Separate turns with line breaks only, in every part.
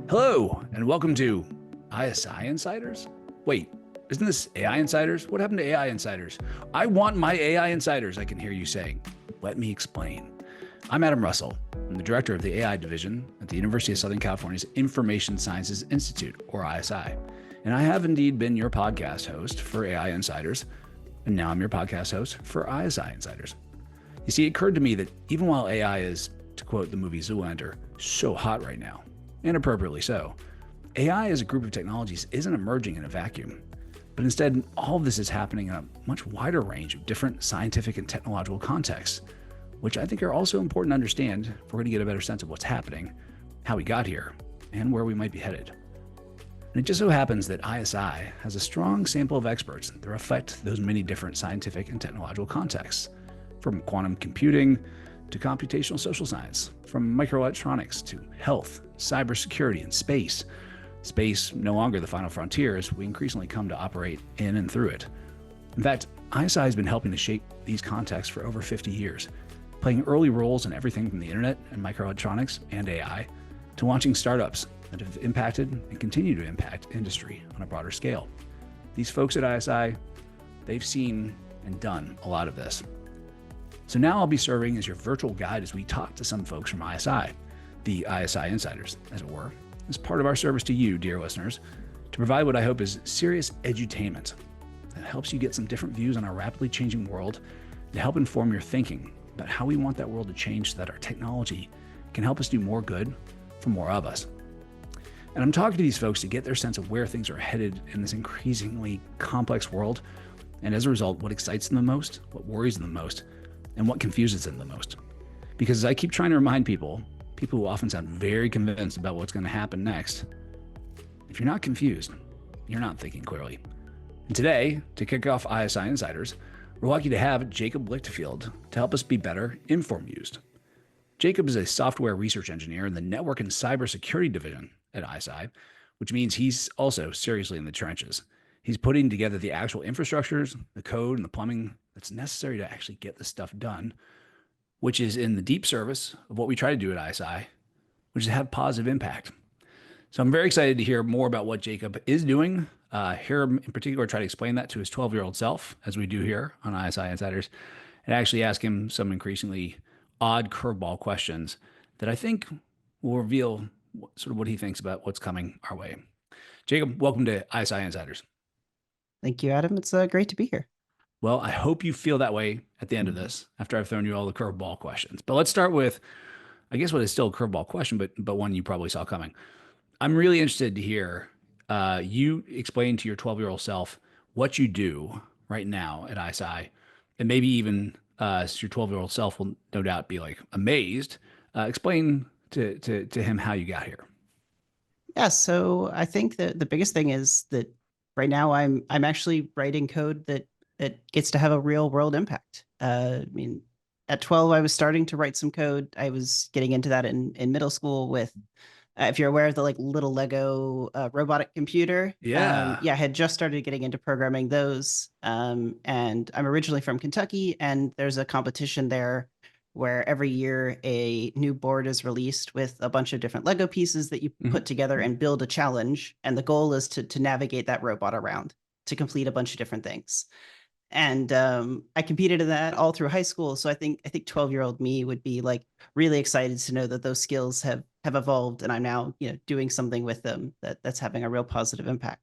Hello, and welcome to ISI Insiders. Wait, isn't this AI Insiders? What happened to AI Insiders? I want my AI Insiders, I can hear you saying. Let me explain. I'm Adam Russell. I'm the director of the AI division at the University of Southern California's Information Sciences Institute, or ISI. And I have indeed been your podcast host for AI Insiders, and now I'm your podcast host for ISI Insiders. You see, it occurred to me that even while AI is, to quote the movie Zoolander, so hot right now, and appropriately so, AI as a group of technologies isn't emerging in a vacuum, but instead all of this is happening in a much wider range of different scientific and technological contexts, which I think are also important to understand if we're going to get a better sense of what's happening, how we got here, and where we might be headed. And it just so happens that ISI has a strong sample of experts that reflect those many different scientific and technological contexts, from quantum computing to computational social science, from microelectronics to health, cybersecurity, and space. Space no longer the final frontier as we increasingly come to operate in and through it. In fact, ISI has been helping to shape these contexts for over 50 years, playing early roles in everything from the internet and microelectronics and AI to launching startups that have impacted and continue to impact industry on a broader scale. These folks at ISI, they've seen and done a lot of this. So now I'll be serving as your virtual guide as we talk to some folks from ISI, the ISI Insiders, as it were, as part of our service to you, dear listeners, to provide what I hope is serious edutainment that helps you get some different views on our rapidly changing world to help inform your thinking about how we want that world to change so that our technology can help us do more good for more of us. And I'm talking to these folks to get their sense of where things are headed in this increasingly complex world, and as a result, what excites them the most, what worries them the most, and what confuses them the most. Because as I keep trying to remind people who often sound very convinced about what's going to happen next, if you're not confused, you're not thinking clearly. And today, to kick off ISI Insiders, we're lucky to have Jacob Lichtefeld to help us be better informed. Jacob is a software research engineer in the network and cybersecurity division at ISI, which means he's also seriously in the trenches. He's putting together the actual infrastructures, the code, and the plumbing that's necessary to actually get this stuff done, which is in the deep service of what we try to do at ISI, which is have positive impact. So I'm very excited to hear more about what Jacob is doing. Here in particular, try to explain that to his 12-year-old self, as we do here on ISI Insiders, and actually ask him some increasingly odd curveball questions that I think will reveal sort of what he thinks about what's coming our way. Jacob, welcome to ISI Insiders.
Thank you, Adam. It's great to be here.
Well, I hope you feel that way at the end of this after I've thrown you all the curveball questions. But let's start with, I guess, what is still a curveball question, but one you probably saw coming. I'm really interested to hear you explain to your 12-year-old self what you do right now at ISI, and maybe even your 12-year-old self will no doubt be like amazed. Explain to him how you got here.
Yeah, so I think that the biggest thing is that right now I'm actually writing code that gets to have a real world impact. I mean, at 12, I was starting to write some code. I was getting into that in middle school with, if you're aware of the like little Lego robotic computer.
Yeah.
I had just started getting into programming those. And I'm originally from Kentucky, and there's a competition there where every year a new board is released with a bunch of different Lego pieces that you put together and build a challenge. And the goal is to navigate that robot around to complete a bunch of different things. And I competed in that all through high school. So I think 12-year-old me would be like really excited to know that those skills have evolved, and I'm now doing something with them that's having a real positive impact.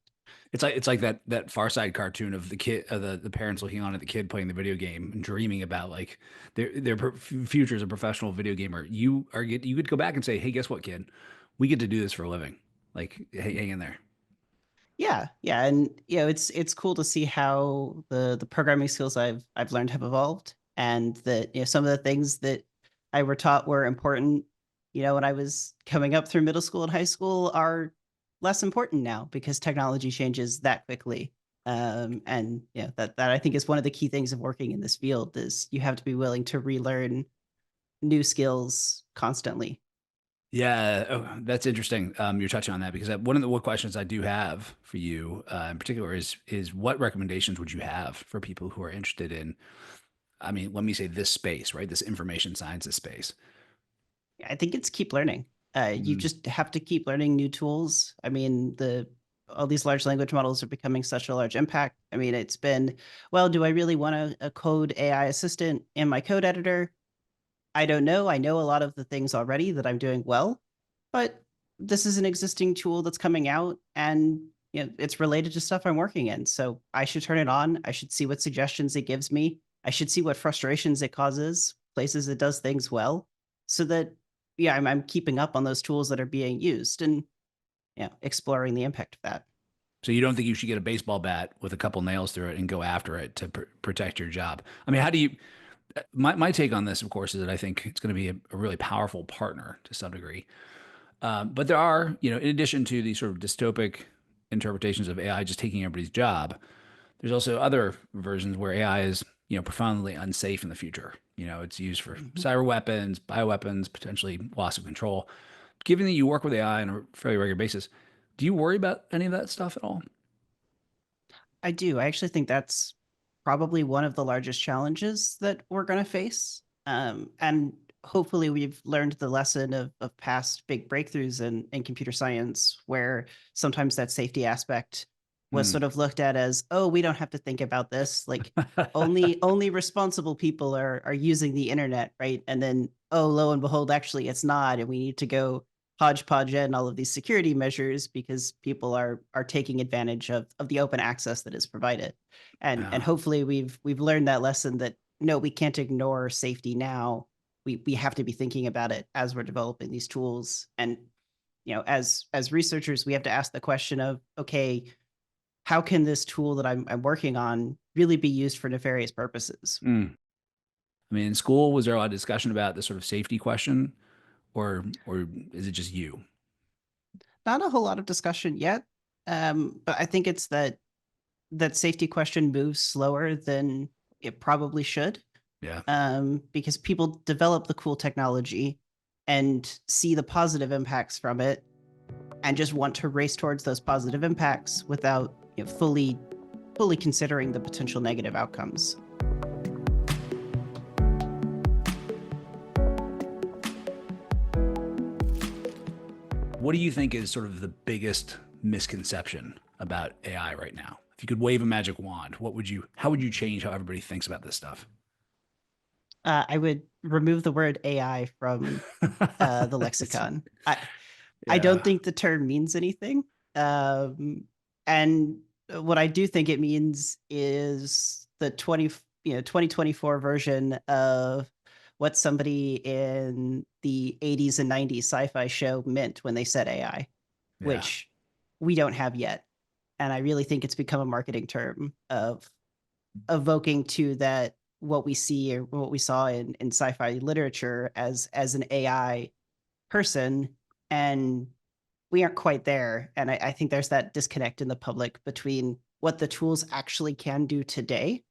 It's like that Far Side cartoon of the kid, the parents looking on at the kid playing the video game and dreaming about like their future as a professional video gamer. You could go back and say, hey, guess what, kid? We get to do this for a living. Like, hey, hang in there.
Yeah, and it's cool to see how the programming skills I've learned have evolved, and that some of the things that I were taught were important, when I was coming up through middle school and high school are less important now because technology changes that quickly. And that I think is one of the key things of working in this field is you have to be willing to relearn new skills constantly.
Yeah, that's interesting. You're touching on that because one of the questions I do have for you in particular is what recommendations would you have for people who are interested in, I mean, let me say this space, right? This information sciences space.
I think it's keep learning. You just have to keep learning new tools. I mean, all these large language models are becoming such a large impact. I mean, it's been, well, do I really want a code AI assistant in my code editor? I don't know. I know a lot of the things already that I'm doing well, but this is an existing tool that's coming out, and it's related to stuff I'm working in. So I should turn it on. I should see what suggestions it gives me. I should see what frustrations it causes, places it does things well, so that I'm keeping up on those tools that are being used and exploring the impact of that.
So you don't think you should get a baseball bat with a couple nails through it and go after it to protect your job? I mean, how do you? My take on this, of course, is that I think it's going to be a really powerful partner to some degree. But there are, in addition to these sort of dystopic interpretations of AI just taking everybody's job, there's also other versions where AI is, profoundly unsafe in the future. It's used for cyber weapons, bioweapons, potentially loss of control. Given that you work with AI on a fairly regular basis, do you worry about any of that stuff at all?
I do. I actually think that's probably one of the largest challenges that we're going to face. And hopefully we've learned the lesson of past big breakthroughs in computer science, where sometimes that safety aspect was
Hmm.
sort of looked at as, oh, we don't have to think about this. Like only responsible people are using the internet, right? And then, oh, lo and behold, actually it's not. And we need to go hodgepodge in all of these security measures because people are taking advantage of the open access that is provided. And
Yeah.
hopefully we've learned that lesson that no, we can't ignore safety now. We have to be thinking about it as we're developing these tools. And as researchers, we have to ask the question of, okay, how can this tool that I'm working on really be used for nefarious purposes?
Mm. I mean, in school, was there a lot of discussion about this sort of safety question, or is it just you?
Not a whole lot of discussion yet, but I think it's that safety question moves slower than it probably should,
Yeah.
because people develop the cool technology and see the positive impacts from it and just want to race towards those positive impacts without fully considering the potential negative outcomes.
What do you think is sort of the biggest misconception about AI right now? If you could wave a magic wand, how would you change how everybody thinks about this stuff?
I would remove the word AI from the
It's-
lexicon. I don't
yeah.
think the term means anything. And what I do think it means is the 2024 version of what somebody in the 80s and 90s sci-fi show meant when they said AI,
Yeah.
which we don't have yet. And I really think it's become a marketing term of evoking to that what we see or what we saw in sci-fi literature as an AI person, and we aren't quite there. And I think there's that disconnect in the public between what the tools actually can do today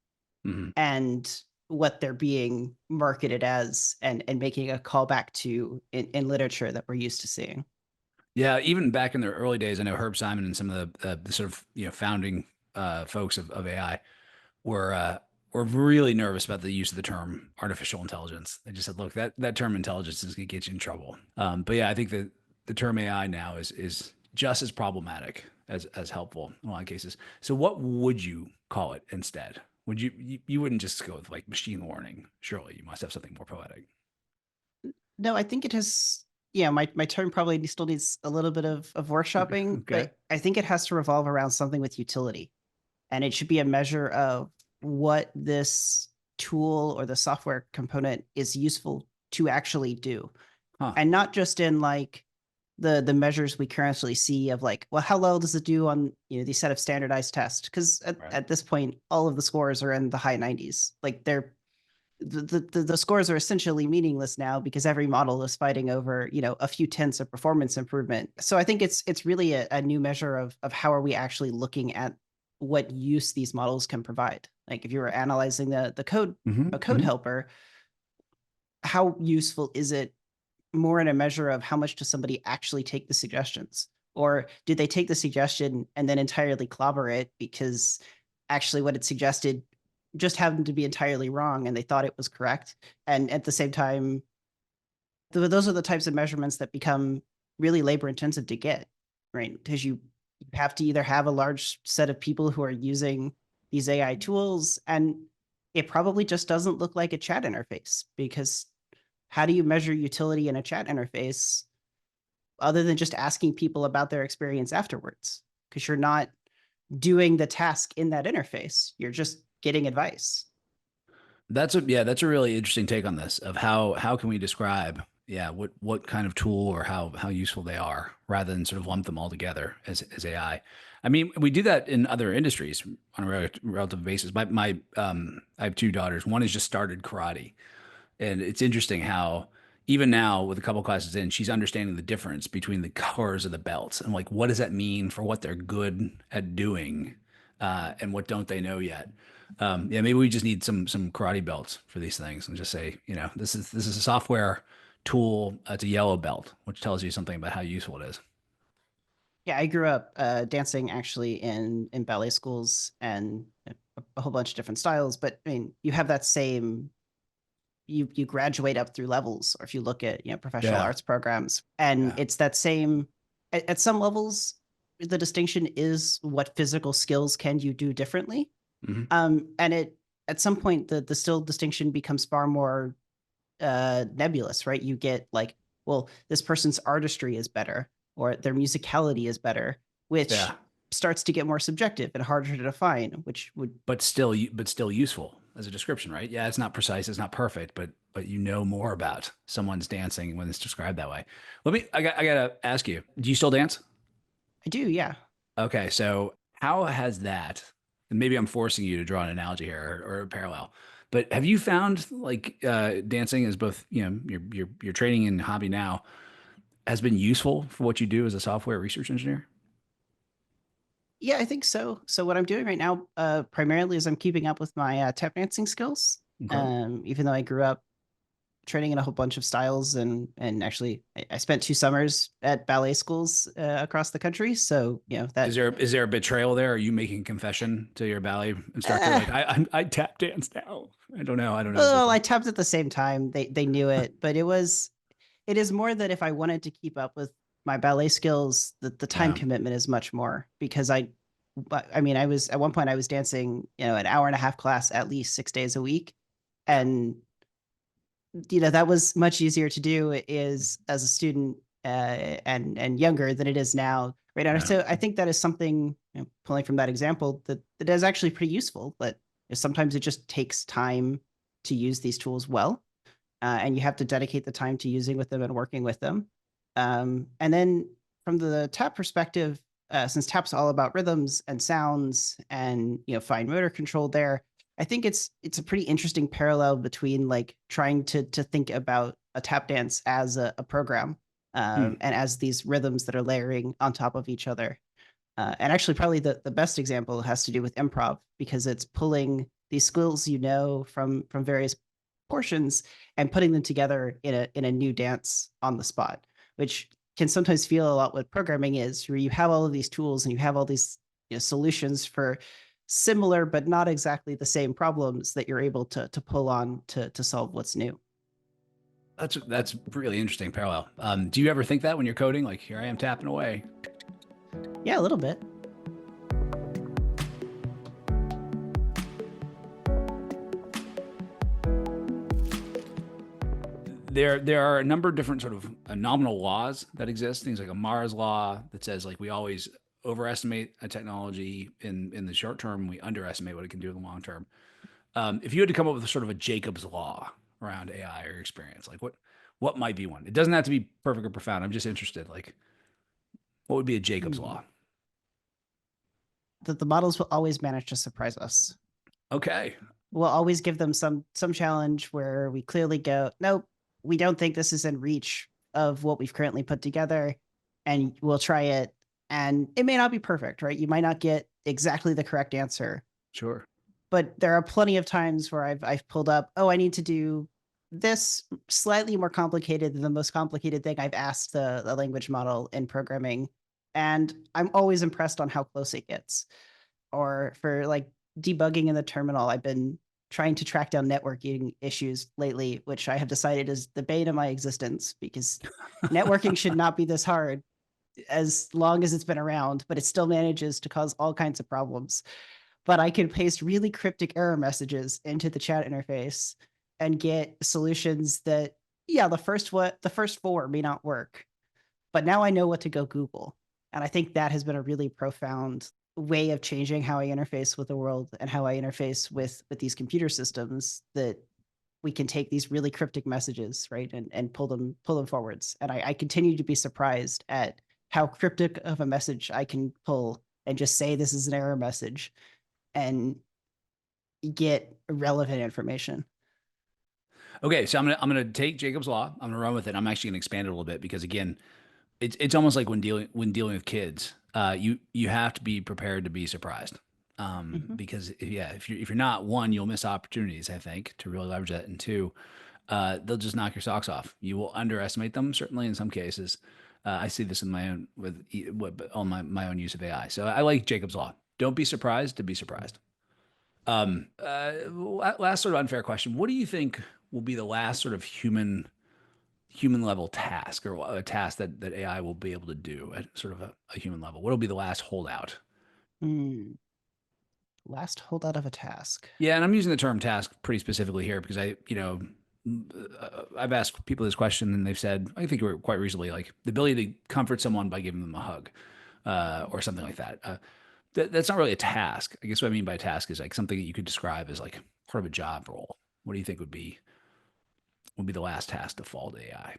Mhm.
and what they're being marketed as and making a callback to in literature that we're used to seeing.
Yeah, even back in the early days, I know Herb Simon and some of the sort of founding folks of AI were uh, were really nervous about the use of the term artificial intelligence. They just said, "Look, that term intelligence is going to get you in trouble." But yeah, I think that the term AI now is just as problematic as helpful in a lot of cases. So, what would you call it instead? Would you wouldn't just go with like machine learning? Surely you must have something more poetic.
No, I think it has. Yeah, my term probably still needs a little bit of
Okay.
workshopping,
Okay.
but I think it has to revolve around something with utility. And it should be a measure of what this tool or the software component is useful to actually do.
Huh.
And not just in like the measures we currently see of like, well, how well does it do on these set of standardized tests? Because
Right.
at this point, all of the scores are in the high 90s. Like the scores are essentially meaningless now because every model is fighting over a few tenths of performance improvement. So I think it's really a new measure of how are we actually looking at what use these models can provide. Like if you were analyzing the code, a code
Hmm.
helper, how useful is it, more in a measure of how much does somebody actually take the suggestions, or did they take the suggestion and then entirely clobber it because actually what it suggested just happened to be entirely wrong and they thought it was correct. And at the same time, those are the types of measurements that become really labor intensive to get, right? Because you have to either have a large set of people who are using these AI tools, and it probably just doesn't look like a chat interface, because how do you measure utility in a chat interface other than just asking people about their experience afterwards? Because you're not doing the task in that interface. You're just getting advice.
That's a really interesting take on this of how can we describe what kind of tool or how useful they are rather than sort of lump them all together as AI. I mean, we do that in other industries on a relative basis. I have two daughters. One has just started karate, and it's interesting how even now, with a couple classes in, she's understanding the difference between the colors of the belts and like what does that mean for what they're good at doing, and what don't they know yet. Yeah, maybe we just need some karate belts for these things and just say, this is a software tool. It's a yellow belt, which tells you something about how useful it is.
Yeah, I grew up dancing actually in ballet schools and a whole bunch of different styles. But I mean, you have that same you graduate up through levels, or if you look at professional
Yeah,
arts programs, and
yeah.
it's that same at some levels. The distinction is what physical skills can you do differently,
Hmm.
and it at some point the still distinction becomes far more nebulous, right? You get like, well, this person's artistry is better or their musicality is better,
Yeah,
which starts to get more subjective and harder to define, which would
but still useful as a description, right? Yeah, it's not precise, it's not perfect, but you know more about someone's dancing when it's described that way. I gotta ask you, do you still dance?
I do, yeah.
Okay, so how has that, and maybe I'm forcing you to draw an analogy here or a parallel, but have you found like dancing as both, your training and hobby now has been useful for what you do as a software research engineer?
Yeah, I think so. So what I'm doing right now, primarily, is I'm keeping up with my tap dancing skills.
Okay.
Even though I grew up training in a whole bunch of styles, and actually I spent 2 summers at ballet schools across the country. So
Is
that.
there a betrayal there? Are you making confession to your ballet instructor?
Uh,
Like I tap dance now. I don't know. I don't know the
well, I
difference.
tapped at the same time. They knew it, but it is more that if I wanted to keep up with my ballet skills, the time
Yeah.
commitment is much more, because I mean, I was at one point I was dancing, an hour and a half class at least 6 days a week. And, that was much easier to do is as a student and younger than it is now. Right now.
Yeah.
So I think that is something, pulling from that example, that is actually pretty useful, but sometimes it just takes time to use these tools well, and you have to dedicate the time to using with them and working with them. And then from the tap perspective, since tap's all about rhythms and sounds and fine motor control, there, I think it's a pretty interesting parallel between like trying to think about a tap dance as a program,
Hmm.
and as these rhythms that are layering on top of each other. And actually, probably the best example has to do with improv, because it's pulling these skills from various portions and putting them together in a new dance on the spot, which can sometimes feel a lot what programming is, where you have all of these tools and you have all these solutions for similar but not exactly the same problems that you're able to pull on to solve what's new.
That's really interesting parallel. Do you ever think that when you're coding? Like, here I am tapping away.
Yeah, a little bit.
There are a number of different sort of nominal laws that exist. Things like a Mars law that says like we always overestimate a technology in the short term, we underestimate what it can do in the long term. If you had to come up with a sort of a Jacob's law around AI or your experience, like what might be one? It doesn't have to be perfect or profound. I'm just interested. Like, what would be a Jacob's
Hmm.
law?
That the models will always manage to surprise us.
Okay.
We'll always give them some challenge where we clearly go, nope, we don't think this is in reach of what we've currently put together, and we'll try it. And it may not be perfect, right? You might not get exactly the correct answer,
Sure.
but there are plenty of times where I've pulled up, oh, I need to do this slightly more complicated than the most complicated thing I've asked the language model in programming. And I'm always impressed on how close it gets. Or for like debugging in the terminal, I've been trying to track down networking issues lately, which I have decided is the bane of my existence because networking should not be this hard as long as it's been around, but it still manages to cause all kinds of problems. But I can paste really cryptic error messages into the chat interface and get solutions that, yeah, the first four may not work, but now I know what to go Google. And I think that has been a really profound way of changing how I interface with the world and how I interface with these computer systems, that we can take these really cryptic messages, right, and pull them forwards. And I continue to be surprised at how cryptic of a message I can pull and just say this is an error message and get relevant information.
Okay, so I'm gonna take Jacob's law. I'm gonna run with it. I'm actually gonna expand it a little bit because again, it's almost like when dealing with kids, you have to be prepared to be surprised.
Mhm.
Because yeah, if you're not, one, you'll miss opportunities, I think, to really leverage that, and two, they'll just knock your socks off. You will underestimate them, certainly in some cases. I see this in my own on my own use of AI. So I like Jacob's law. Don't be surprised to be surprised. Last sort of unfair question. What do you think will be the last sort of human level task, or a task that AI will be able to do at sort of a human level? What will be the last holdout?
Mm, last holdout of a task.
Yeah, and I'm using the term task pretty specifically here because I've asked people this question and they've said, I think quite recently, like the ability to comfort someone by giving them a hug, or something like that. That's not really a task. I guess what I mean by task is like something that you could describe as like part of a job role. What do you think would be the last task to fall to AI?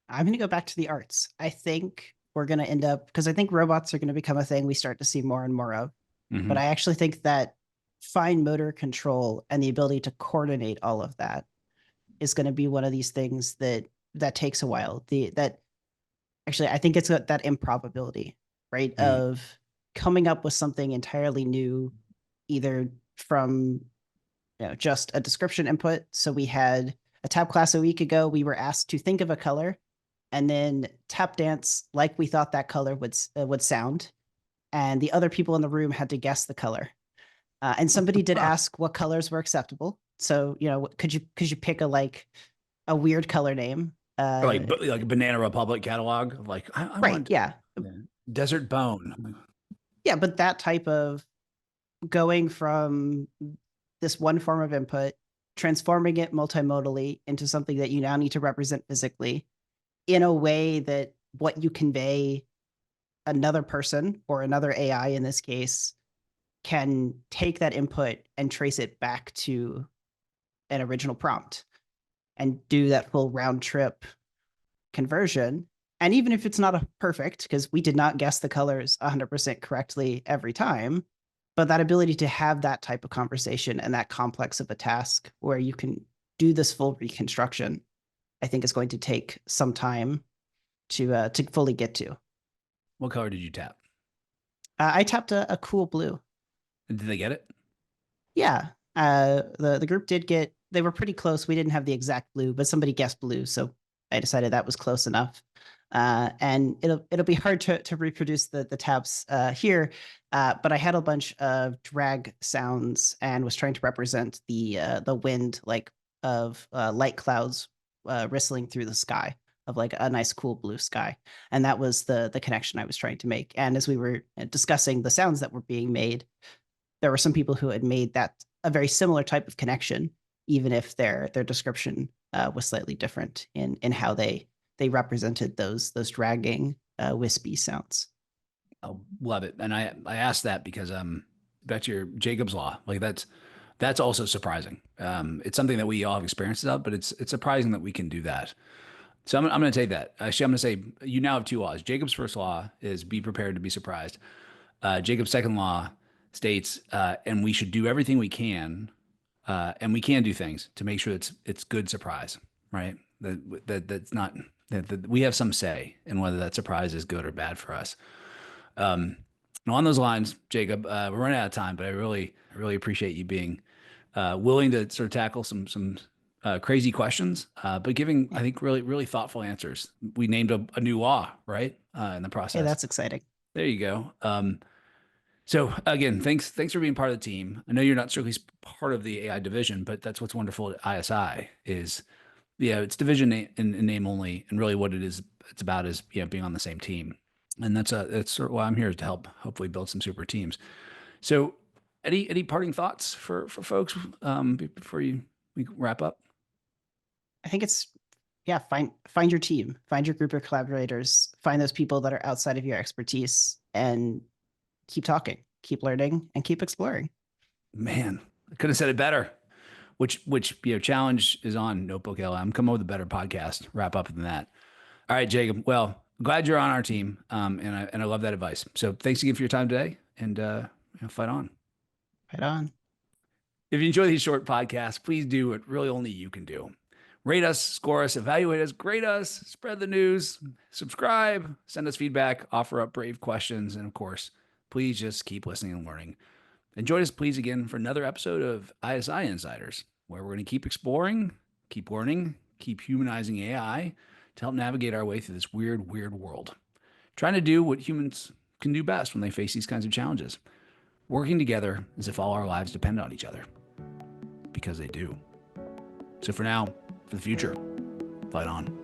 I'm going to go back to the arts. I think we're going to end up, because I think robots are going to become a thing we start to see more and more of. But
Hmm.
I actually think that fine motor control and the ability to coordinate all of that is going to be one of these things that takes a while. The that actually I think it's that improbability, right?
Hmm.
Of coming up with something entirely new, either from just a description input. So we had a tap class a week ago. We were asked to think of a color and then tap dance like we thought that color would sound, and the other people in the room had to guess the color. And somebody did ask what colors were acceptable. So could you pick a weird color name?
Or like Banana Republic catalog of like I
Right,
want,
yeah,
yeah, Desert Bone.
yeah, but that type of going from this one form of input, transforming it multimodally into something that you now need to represent physically in a way that what you convey, another person or another AI in this case, can take that input and trace it back to an original prompt and do that full round trip conversion. And even if it's not a perfect, because we did not guess the colors 100% correctly every time, but that ability to have that type of conversation and that complex of a task where you can do this full reconstruction, I think is going to take some time to fully get to.
What color did you tap?
I tapped a cool blue.
Did they get it?
Yeah, the group did get. They were pretty close. We didn't have the exact blue, but somebody guessed blue, so I decided that was close enough. And it'll be hard to reproduce the tabs here, but I had a bunch of drag sounds and was trying to represent the wind, like of light clouds ristling through the sky, of like a nice cool blue sky, and that was the connection I was trying to make. And as we were discussing the sounds that were being made, there were some people who had made that a very similar type of connection, even if their description was slightly different in how they represented those dragging wispy sounds.
I love it. And I asked that because back to your Jacob's law, like that's also surprising. It's something that we all have experiences of, but it's surprising that we can do that. So I'm going to take that. Actually, I'm going to say you now have two laws. Jacob's first law is be prepared to be surprised. Jacob's second law states, and we should do everything we can, and we can do things to make sure it's good surprise, right? That's not that we have some say in whether that surprise is good or bad for us. Now on those lines, Jacob, we're running out of time, but I really appreciate you being willing to sort of tackle some crazy questions, but giving, I
Yeah.
think, really thoughtful answers. We named a new law, right? In the
Hey,
process.
that's exciting.
There you go. So again, thanks for being part of the team. I know you're not strictly part of the AI division, but that's what's wonderful at ISI is, yeah, it's division in name only, and really what it's about is, being on the same team, and that's sort of why I'm here, is to help hopefully build some super teams. So, any parting thoughts for folks before we wrap up?
I think it's, yeah, find your team, find your group of collaborators, find those people that are outside of your expertise, and keep talking, keep learning, and keep exploring.
Man, I couldn't have said it better. Which challenge is on Notebook LM. Come up with a better podcast wrap up than that. All right, Jacob. Well, glad you're on our team, and I love that advice. So thanks again for your time today, and fight on.
Right on.
If you enjoy these short podcasts, please do what really only you can do. Rate us, score us, evaluate us, grade us, spread the news, subscribe, send us feedback, offer up brave questions, and of course, please just keep listening and learning. And join us, please, again for another episode of ISI Insiders, where we're going to keep exploring, keep learning, keep humanizing AI to help navigate our way through this weird, weird world. Trying to do what humans can do best when they face these kinds of challenges, working together as if all our lives depend on each other, because they do. So for now, for the future, fight on.